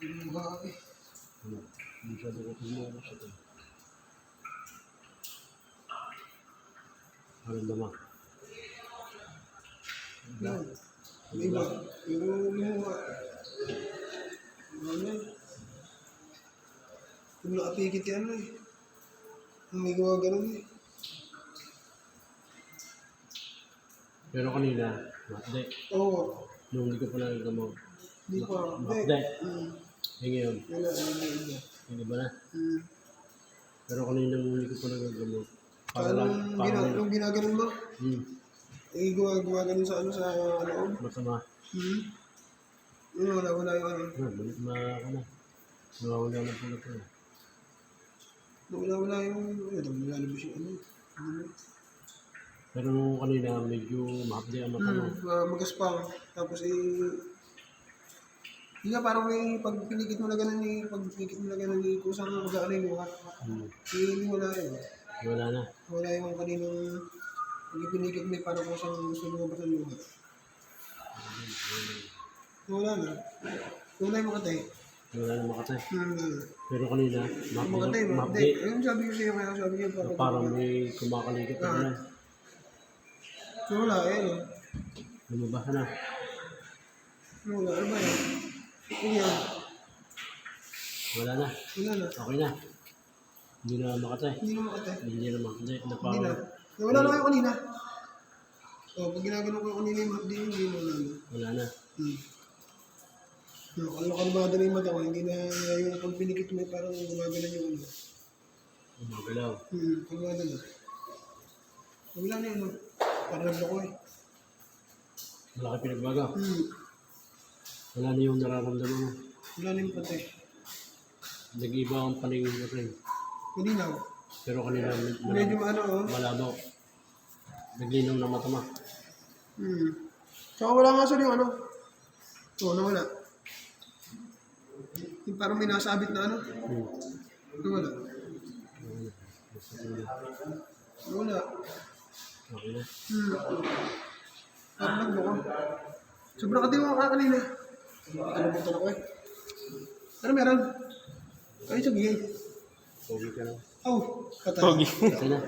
Yung babae. Masyado ko tumuha siya ito. Anong dama? Yan. Iba. Yung lumuha. Ano? Kung nakapikit yan eh. May gawa ganun eh. Pero kanina, makde. Oo. Nung hindi ko pa nakita mo. Hindi pa. Makde. Eh ngayon, Wala. Wala. hindi ba na? Pero kanina nung hindi ko pa nagagamot. Saka nung ginaganon mo, eh gawa ganun sa ano sa loob. Masama. Wala yung ano. Balik na. Nawawala na po na po. Wala yung lalabas yung ano. Pero nung kanina, medyo makapdi ang mata mo. Magaspang. Tapos hindi nga parang may pagpinikit mo na ganun eh, kusang mag-aalay mo ha. Hindi wala yun. Wala na. Wala yung kaninang pagpinikit mo parang kusang gusto lumabas ng luha. Wala na. Wala yung makatay. Wala na makatay. Wala. Pero kanina, Makatay. makapdi. Ayun sabi ko sa'yo kaya sabi niya Parang may kumakalikot na ganun. So wala eh. Lumabas na. Wala. Ano ba yun? Yan. Wala na. Wala na. Okay na. Hindi na makatay. Hindi na makatay. Hindi na makatay. Hindi na. Wala na kayo kanina. Pag ginagano ko yung kanina yung mahdi, hindi mo na. Wala na. Kalbada na yung mata ko, hindi na yung pag pinikit mo parang gumagana yung ano. Gumagalaw. Kalbada na. Wala na yun. Parang naglako eh. Malaki pinagbaga. Wala na yung nararamdaman mo. Wala na yung patay. Nag-iba ang paningin mo rin. Hindi na. Pero kanina Medyo ano oh. malabo. Naglinaw na mata mo. Saka wala nga sa yung ano. Oo, nawala. Yung parang may nasabit na ano. Nawala. Nawala. Okay na. Parang naglako. Sobrang katiwa ka kanina. Kalimutan ako eh. Ano meron? Ay, sige. Pogi ka na. Oh, patay. Okay na.